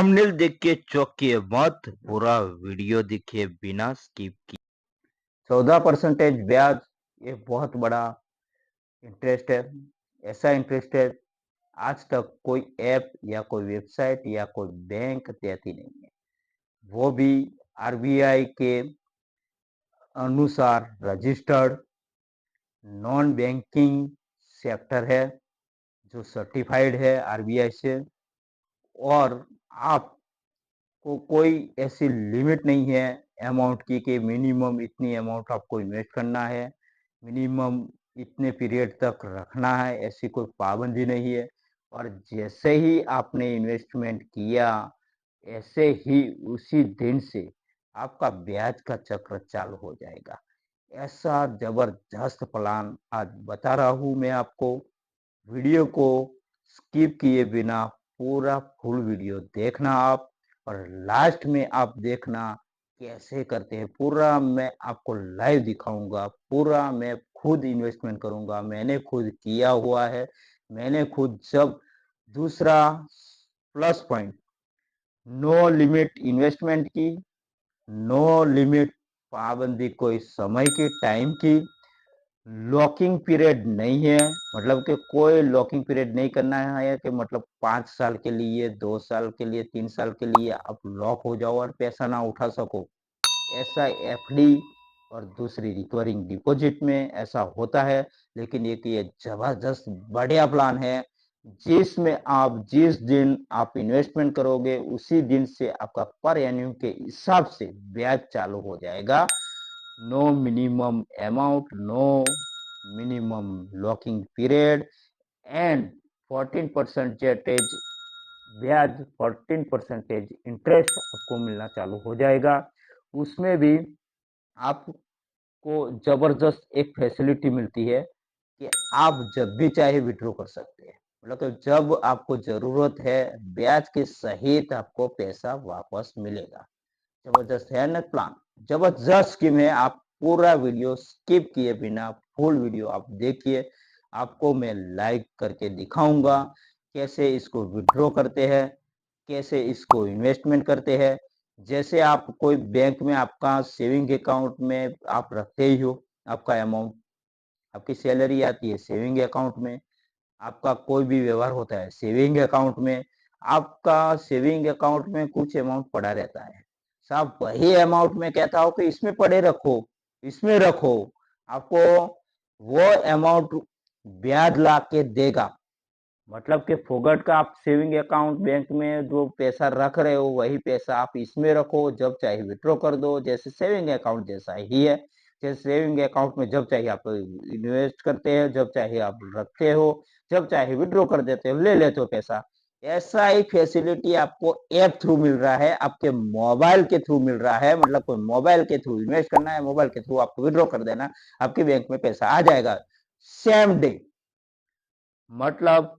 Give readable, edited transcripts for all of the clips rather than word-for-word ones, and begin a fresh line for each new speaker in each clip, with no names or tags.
Thumbnail देख के चौंकिए मत, पूरा वीडियो देखिए बिना स्किप किए। 14% ब्याज, ये बहुत बड़ा इंटरेस्ट है। ऐसा इंटरेस्ट है आज तक कोई ऐप या कोई वेबसाइट या कोई बैंक देती नहीं है। वो भी आरबीआई के अनुसार रजिस्टर्ड नॉन बैंकिंग सेक्टर है, जो सर्टिफाइड है आरबीआई से। और आपको कोई ऐसी लिमिट नहीं है अमाउंट की कि मिनिमम इतनी अमाउंट आपको इन्वेस्ट करना है, मिनिमम इतने पीरियड तक रखना है, ऐसी कोई पाबंदी नहीं है। और जैसे ही आपने इन्वेस्टमेंट किया, ऐसे ही उसी दिन से आपका ब्याज का चक्र चालू हो जाएगा। ऐसा जबरदस्त प्लान आज बता रहा हूँ मैं आपको। वीडियो को स्किप किए बिना पूरा फुल वीडियो देखना आप, और लास्ट में आप देखना कैसे करते हैं। पूरा मैं आपको लाइव दिखाऊंगा, पूरा मैं खुद इन्वेस्टमेंट करूंगा, मैंने खुद किया हुआ है। मैंने खुद जब दूसरा plus point, no limit investment की, नो लिमिट पाबंदी कोई समय की, टाइम की, लॉकिंग पीरियड नहीं है। मतलब कि कोई लॉकिंग पीरियड नहीं करना है कि मतलब 5 साल के लिए, 2 साल के लिए, 3 साल के लिए आप लॉक हो जाओ और पैसा ना उठा सको। ऐसा एफडी और दूसरी रिकरिंग डिपॉजिट में ऐसा होता है। लेकिन एक ये जबरदस्त बढ़िया प्लान है, जिसमें आप जिस दिन आप इन्वेस्टमेंट करोगे उसी दिन से आपका पर एन्युम के हिसाब से ब्याज चालू हो जाएगा। No minimum amount, no minimum locking period, and 14% ब्याज, 14% इंटरेस्ट आपको मिलना चालू हो जाएगा। उसमें भी आपको जबरदस्त एक फैसिलिटी मिलती है कि आप जब भी चाहे विड्रॉ कर सकते हैं। मतलब कि जब आपको जरूरत है, ब्याज के सहित आपको पैसा वापस मिलेगा। जबरदस्त है ना प्लान, जबरदस्त स्कीम है। आप पूरा वीडियो स्किप किए बिना फुल वीडियो आप देखिए। आपको मैं लाइव करके दिखाऊंगा कैसे इसको विड्रॉ करते हैं, कैसे इसको इन्वेस्टमेंट करते हैं। जैसे आप कोई बैंक में आपका सेविंग अकाउंट में आप रखते ही हो, आपका अमाउंट, आपकी सैलरी आती है सेविंग अकाउंट में, आपका कोई भी व्यवहार होता है सेविंग अकाउंट में, आपका सेविंग अकाउंट में कुछ अमाउंट पड़ा रहता है। साहब वही अमाउंट में कहता हूँ कि इसमें पड़े रखो, इसमें रखो, आपको वो अमाउंट ब्याज ला के देगा। मतलब कि फोगट का आप सेविंग अकाउंट बैंक में जो पैसा रख रहे हो वही पैसा आप इसमें रखो, जब चाहे विड्रॉ कर दो। जैसे सेविंग अकाउंट जैसा ही है। जैसे सेविंग अकाउंट में जब चाहे आप इन्वेस्ट करते हैं, जब चाहे आप रखते हो, जब चाहे विड्रॉ कर देते हो, ले लेते हो पैसा। ऐसा ही फैसिलिटी आपको ऐप थ्रू मिल रहा है, आपके मोबाइल के थ्रू मिल रहा है। मतलब कोई मोबाइल के थ्रू इन्वेस्ट करना है, मोबाइल के थ्रू आपको विड्रॉ कर देना, आपके बैंक में पैसा आ जाएगा सेम डे। मतलब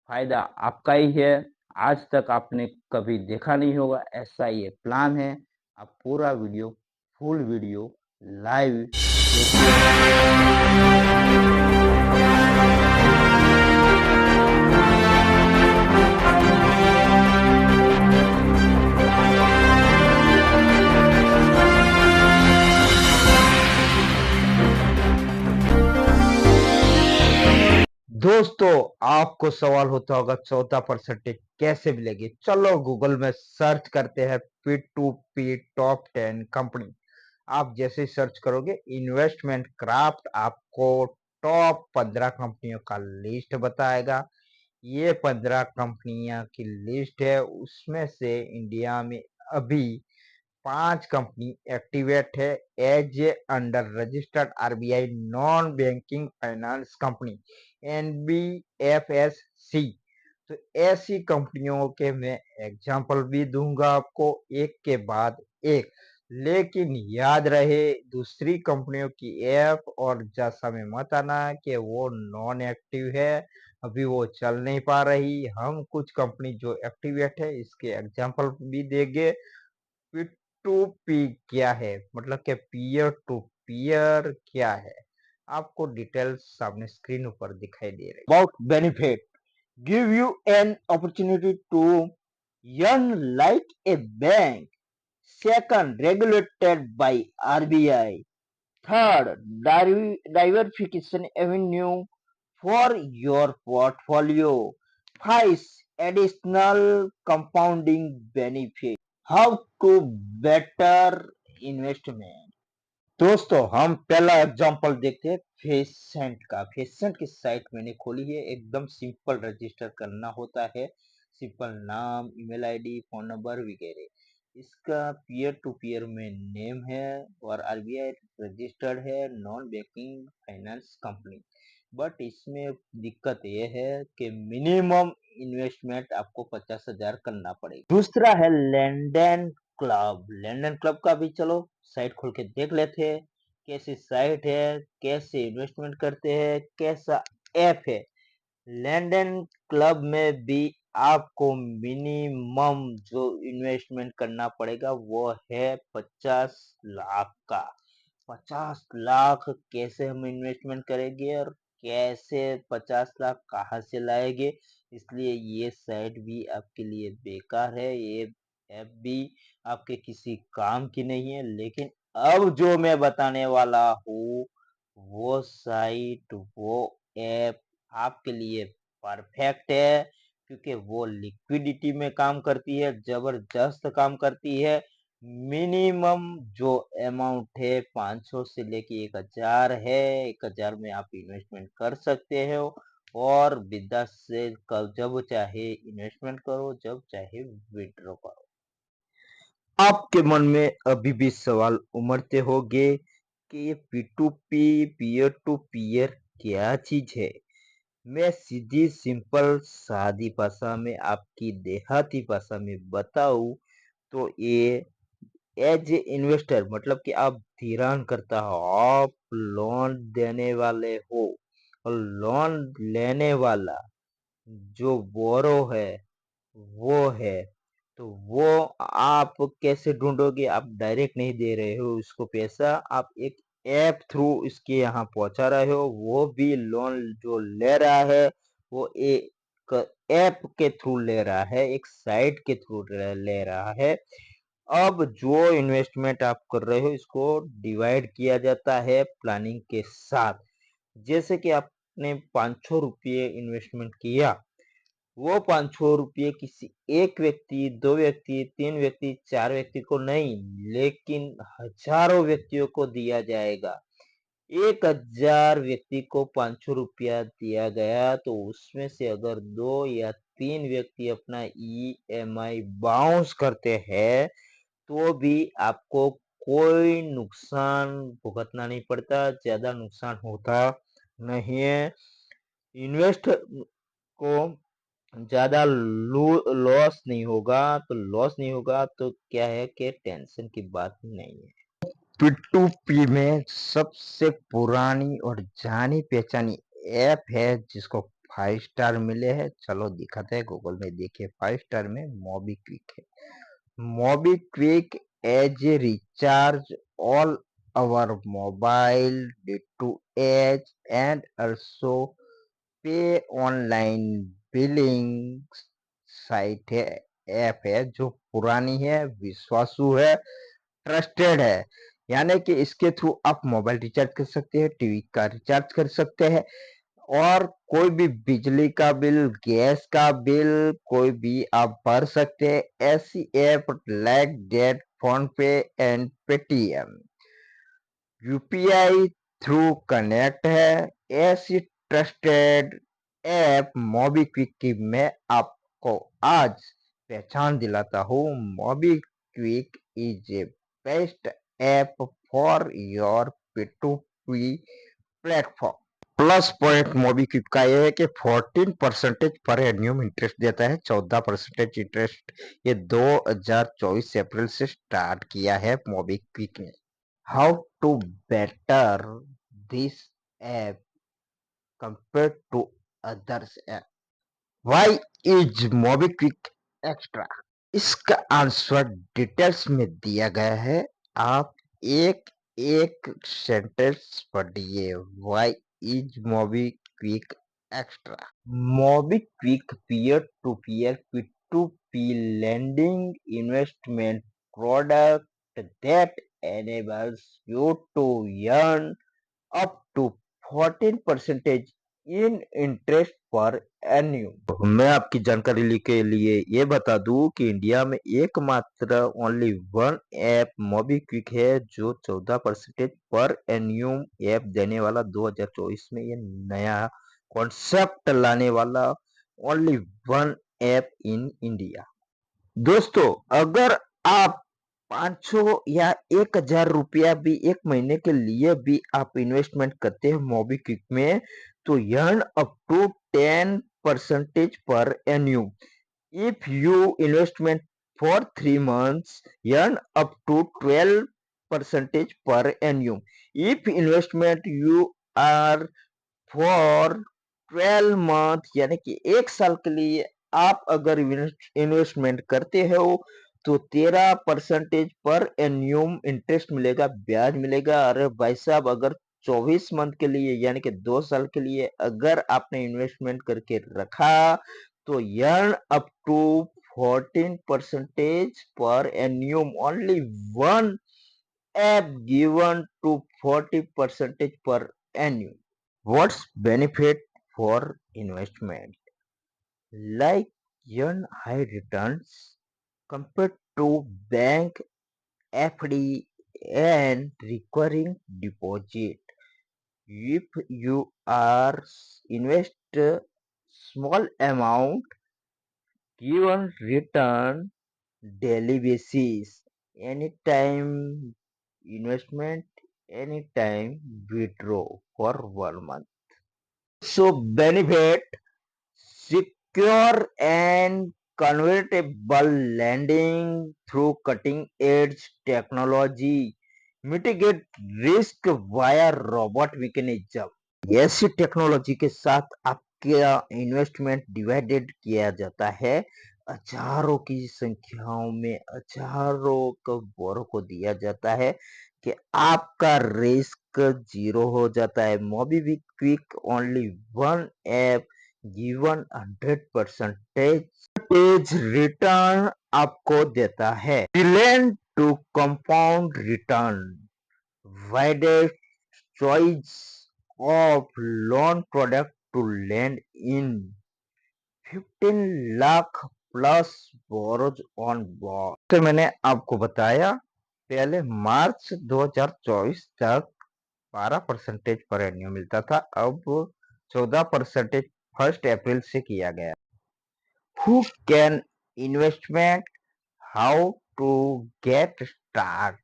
फायदा आपका ही है। आज तक आपने कभी देखा नहीं होगा, ऐसा ये प्लान है। आप पूरा वीडियो, फुल वीडियो लाइव देखिए। दोस्तों, आपको सवाल होता होगा 14% कैसे मिलेगी। चलो गूगल में सर्च करते हैं P2P टॉप 10 कंपनी। आप जैसे सर्च करोगे इन्वेस्टमेंट क्राफ्ट आपको टॉप 15 कंपनियों का लिस्ट बताएगा। ये 15 कंपनियां की लिस्ट है, उसमें से इंडिया में अभी 5 कंपनी एक्टिवेट है as a under registered RBI non banking finance company, NBFSC। तो ऐसी कंपनियों के मैं एग्जांपल भी दूंगा आपको एक के बाद एक। लेकिन याद रहे, दूसरी कंपनियों की ऐप और जैसा में मत आना कि वो नॉन एक्टिव है, अभी वो चल नहीं पा रही। हम कुछ कंपनी जो एक्टिवेट है इसके एग्जांपल भी देंगे। P2P क्या है, मतलब कि पीयर टू पीयर क्या है, आपको डिटेल्स सामने स्क्रीन ऊपर दिखाई दे रही। About benefit, give you an opportunity to earn like a bank. Second, regulated by RBI. Third, diversification avenue for your portfolio. Five, additional compounding benefit. How to better investment? दोस्तों हम पहला example देखते हैं फेसेंट का। फेसेंट की साइट मैंने खोली है, एकदम सिंपल रजिस्टर करना होता है, सिंपल नाम, ईमेल आईडी, फोन नंबर वगैरह। इसका पीयर टू पीयर में नेम है और आरबीआई रजिस्टर्ड है, non banking finance company. But इसमें दिक्कत ये है कि मिनिमम इन्वेस्टमेंट आपको 50,000 करना पड़ेगा। दूसरा है लैंडन क्लब। लैंडन क्लब का भी चलो साइट खोल के देख लेते हैं कैसी साइट है, कैसे इन्वेस्टमेंट करते हैं, कैसा ऐप है। लैंडन क्लब में भी आपको मिनिमम जो इन्वेस्टमेंट करना पड़ेगा वो है 50 लाख का। 50 लाख कैसे हम इन्वेस्टमेंट करेंगे और कैसे 50 लाख कहाँ से लाएंगे, इसलिए ये साइट भी आपके लिए बेकार है, ये ऐप भी आपके किसी काम की नहीं है। लेकिन अब जो मैं बताने वाला हूँ वो साइट, वो ऐप आपके लिए परफेक्ट है, क्योंकि वो लिक्विडिटी में काम करती है, जबरदस्त काम करती है। मिनिमम जो अमाउंट है 500 से लेके 1000 है। 1000 में आप इन्वेस्टमेंट कर सकते हो और बिंदास से जब चाहे इन्वेस्टमेंट करो, जब चाहे विड्रॉ करो। आपके मन में अभी भी सवाल उमड़ते होंगे कि ये P2P पीयर टू पीयर क्या चीज है। मैं सीधी सिंपल सादी भाषा में, आपकी देहाती भाषा में बताऊं तो ये एज ए इन्वेस्टर मतलब कि आप धिराण करता हो, आप लोन देने वाले हो और लोन लेने वाला जो बोरो है वो है, तो वो आप कैसे ढूंढोगे? आप डायरेक्ट नहीं दे रहे हो उसको पैसा, आप एक ऐप थ्रू इसके यहाँ पहुंचा रहे हो। वो भी लोन जो ले रहा है वो एक ऐप के थ्रू ले रहा है, एक साइट के थ्रू ले रहा है। अब जो इन्वेस्टमेंट आप कर रहे हो इसको डिवाइड किया जाता है प्लानिंग के साथ। जैसे कि आपने 500 रुपये इन्वेस्टमेंट किया, वो 500 रुपये किसी एक व्यक्ति, दो व्यक्ति, तीन व्यक्ति, चार व्यक्ति को नहीं, लेकिन हजारों व्यक्तियों को दिया जाएगा। 1000 व्यक्ति को 500 रुपया दिया गया तो उसमें से अगर दो या तीन व्यक्ति अपना ईएमआई बाउंस करते हैं तो भी आपको कोई नुकसान भुगतना नहीं पड़ता, ज्यादा नुकसान होता नहीं है। इन्वेस्ट को ज्यादा लॉस नहीं होगा, तो लॉस नहीं होगा तो क्या है कि टेंशन की बात नहीं है। P2P में सबसे पुरानी और जानी पहचानी ऐप है जिसको 5 स्टार मिले हैं। चलो दिखाते हैं, गूगल में देखिए। 5 स्टार में मोबीक्विक है। MobiKwik as a recharge all our mobile D2H and also pay online billing site है, ऐप है जो पुरानी है, विश्वासु है, ट्रस्टेड है। यानी कि इसके थ्रू आप मोबाइल रिचार्ज कर सकते हैं, टीवी का रिचार्ज कर सकते हैं और कोई भी बिजली का बिल, गैस का बिल कोई भी आप भर सकते हैं। ऐसी ऐप लाइक डेट फोन पे and Paytm, UPI through connect है। ऐसी ट्रस्टेड ऐप मोबीक्विक की मैं आपको आज पहचान दिलाता हूँ। MobiKwik is a best app for your P2P platform. Plus point MobiKwik का यह है कि 14% पर एन्यूम इंटरेस्ट देता है। 14% इंटरेस्ट ये 2024 अप्रैल से स्टार्ट किया है मोबीक्विक ने। How to better this app compared to others app? Why is MobiQuick extra? इसका आंसर डिटेल्स में दिया गया है, आप एक एक सेंटेंस पढ़िए। Why is MobiQuick extra? MobiQuick peer to peer P2P lending investment product that enables you to earn up to 14% in interest पर एन्यूम। मैं आपकी जानकारी के लिए ये बता दूं कि इंडिया में एकमात्र ओनली वन ऐप मोबीक्विक है जो 14% पर एन्यूम ऐप देने वाला 2024 में ये नया कॉन्सेप्ट लाने वाला only one app in India. दोस्तों, अगर आप 500 या 1000 रुपया भी एक महीने के लिए भी आप इन्वेस्टमेंट करते हैं मोबीक्विक में, तो earn up to 10% per annum. If you investment for 3 months, earn up to 12% per annum. If investment you are for 12 month यानी कि 1 साल के लिए आप अगर इन्वेस्टमेंट करते हो तो 13% पर एन्यूम इंटरेस्ट मिलेगा, ब्याज मिलेगा। अरे भाई साहब, अगर 24 मंथ के लिए यानी कि 2 साल के लिए अगर आपने इन्वेस्टमेंट करके रखा तो earn up to 14% per annum. Only one app given to 40% per annum. What's benefit for investment? Like earn high returns compared to bank FD and recurring deposit. If you are invest a small amount, given return daily basis, anytime investment, anytime withdraw for 1 month. So benefit secure and convertible lending through cutting edge technology, mitigate risk via robot mechanism. ऐसी technology के साथ आपका investment divided किया जाता है, हजारों की संख्याओं में हजारों करोड़ों को दिया जाता है कि आपका रिस्क जीरो हो जाता है। MobiKwik only one app given 100% return आपको देता है। डिलेंड to compound return, widest choice of loan product to lend in 15 lakh plus borrowers on board. तो मैंने आपको बताया पहले मार्च 2024 तक 12% पर एन्यूम मिलता था, अब 14% 1 अप्रैल से किया गया। Who can investment? How to get start?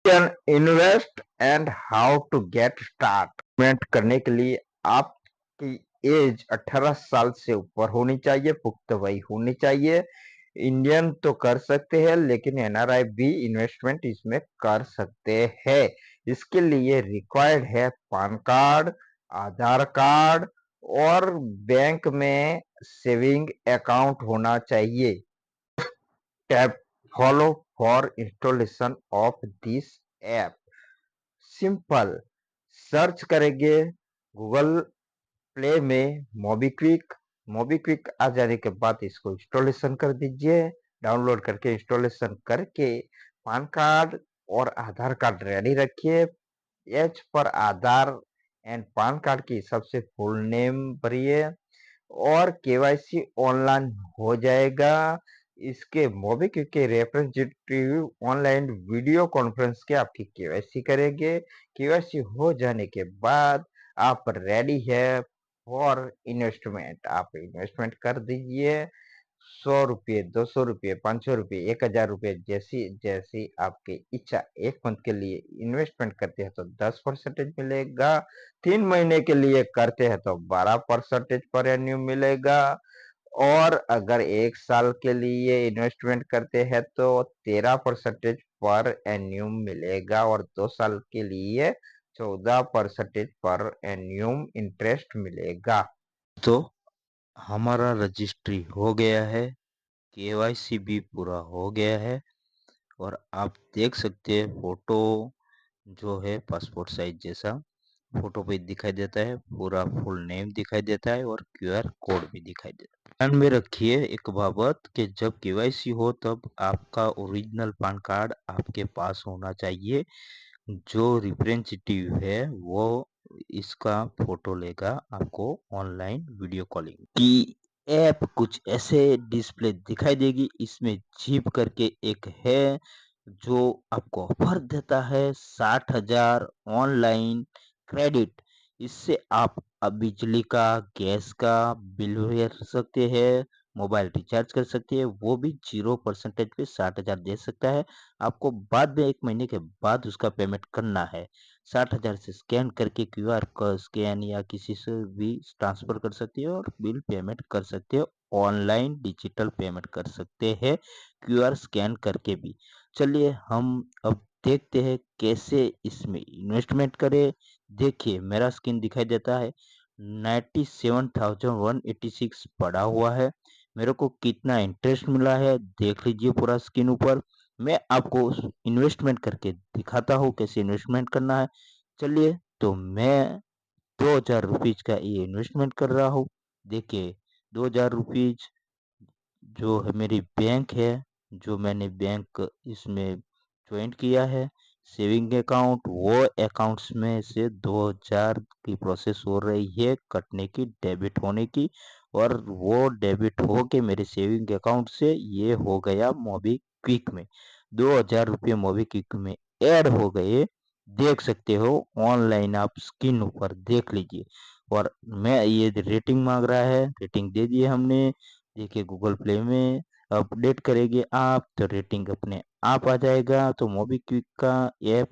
Can invest and how to get start? Investment करने के लिए आपकी एज 18 साल से ऊपर होनी चाहिए, पुख्त वयी होनी चाहिए। इंडियन तो कर सकते हैं लेकिन एनआरआई भी इन्वेस्टमेंट इसमें कर सकते हैं। इसके लिए रिक्वायर्ड है पैन कार्ड, आधार कार्ड और बैंक में सेविंग अकाउंट होना चाहिए। Tap follow for installation of this app. Simple search करेंगे गूगल प्ले में मोबीक्विक आ जाने के बाद इसको इंस्टॉलेशन कर दीजिए। डाउनलोड करके इंस्टॉलेशन करके पैन कार्ड और आधार कार्ड रेडी रखिए। एज पर आधार एंड पैन कार्ड की सबसे फुल नेम भरिए और केवाईसी ऑनलाइन हो जाएगा। इसके मोबीक्विक के रिप्रेजेंटेटिव ऑनलाइन वीडियो कॉन्फ्रेंस के आपकी केवाईसी करेंगे। केवाईसी हो जाने के बाद आप रेडी है फॉर इन्वेस्टमेंट। आप इन्वेस्टमेंट कर दीजिए। 100 रुपये, 200 रुपये, 500 रुपये, 1000 रुपये, जैसी जैसी आपकी इच्छा। 1 मंथ के लिए इन्वेस्टमेंट करते हैं तो 10% मिलेगा, 3 महीने के लिए करते हैं तो 12% पर एन्यूम मिलेगा और अगर 1 साल के लिए इन्वेस्टमेंट करते हैं तो 13% पर एन्यूम मिलेगा और 2 साल के लिए 14% पर एन्यूम इंटरेस्ट मिलेगा। तो हमारा रजिस्ट्री हो गया है, केवाईसी भी पूरा हो गया है और आप देख सकते हैं फोटो जो है पासपोर्ट साइज जैसा। फोटो पे दिखाई देता है, पूरा फुल नेम दिखाई देता है और क्यूआर कोड भी दिखाई देता है। ध्यान में रखिए एक बाबत कि जब केवाईसी हो तब आपका ओरिजिनल पैन कार्ड आपके पास होना चाहिए। जो रिप्रेजेंटेटिव है वो इसका फोटो लेगा आपको ऑनलाइन वीडियो कॉलिंग की ऐप कुछ ऐसे डिस्प्ले दिखाई देगी। इसमें जीप करके एक है जो आपको ऑफर देता है 60,000 ऑनलाइन क्रेडिट। इससे आप अब बिजली का, गैस का बिल भर सकते हैं, मोबाइल रिचार्ज कर सकते हैं, वो भी 0% पे 60,000 दे सकता है। आपको बाद में 1 महीने के बाद उसका पेमेंट करना है। 60,000 से स्कैन करके क्यूआर का स्कैन या किसी से भी ट्रांसफर कर सकते हो और बिल पेमेंट कर सकते हो। ऑनलाइन डिजिटल पेमेंट कर सकते हैं क्यूआर स्कैन करके भी। चलिए हम अब देखते हैं कैसे इसमें इन्वेस्टमेंट करें। देखिए मेरा स्क्रीन दिखाई देता है 97,186 पड़ा हुआ है। मेरे को कितना इंटरेस्ट मिला है देख लीजिए पूरा स्क्रीन ऊपर। मैं आपको इन्वेस्टमेंट करके दिखाता हूँ कैसे इन्वेस्टमेंट करना है। चलिए तो मैं 2,000 रुपीज का ये इन्वेस्टमेंट कर रहा हूँ। देखिए 2,000 रुपीज जो है मेरी बैंक है, जो मैंने बैंक इसमें ज्वाइंट किया है सेविंग अकाउंट, वो अकाउंट्स में से 2,000 की प्रोसेस हो रही है कटने की, डेबिट होने की। और वो डेबिट हो के मेरे सेविंग अकाउंट से ये हो गया मोबीक्विक में। 2,000 रुपये मोबीक्विक में ऐड हो गए। देख सकते हो ऑनलाइन, आप स्क्रीन ऊपर देख लीजिए। और मैं ये रेटिंग मांग रहा है, रेटिंग दे दिए हमने। देखिए गूगल प्ले में अपडेट करेंगे आप तो रेटिंग अपने आप आ जाएगा। तो मोबीक्विक का ऐप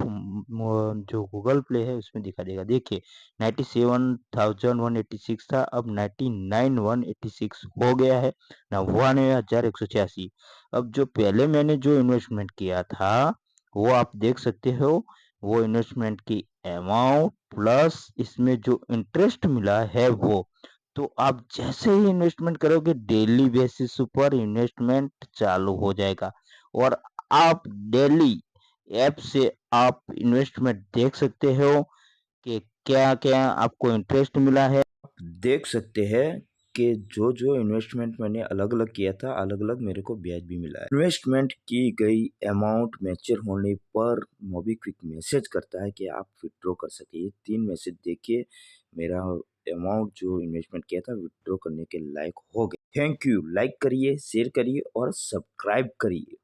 जो गूगल प्ले है उसमें दिखा देगा। देखिए 97,186 था, अब 99,186 हो गया है, 99,186। अब जो पहले मैंने जो इन्वेस्टमेंट किया था वो आप देख सकते हो, वो इन्वेस्टमेंट की अमाउंट प्लस इसमें जो इंटरेस्ट मिला है वो। तो आप जैसे ही इन्वेस्टमेंट करोगे डेली बेसिस पर इन्वेस्टमेंट चालू हो जाएगा। और आप डेली ऐप से आप इन्वेस्टमेंट देख सकते हो कि क्या क्या आपको इंटरेस्ट मिला है। देख सकते हैं कि जो जो इन्वेस्टमेंट मैंने अलग अलग किया था, अलग अलग मेरे को ब्याज भी मिला है। इन्वेस्टमेंट की गई अमाउंट मैच्योर होने पर मोबीक्विक मैसेज करता है कि आप विड्रॉ कर सके। ये 3 मैसेज देखिए, मेरा अमाउंट जो इन्वेस्टमेंट किया था विड्रॉ करने के लायक हो गया। Thank you. लाइक करिए, शेयर करिए और सब्सक्राइब करिए।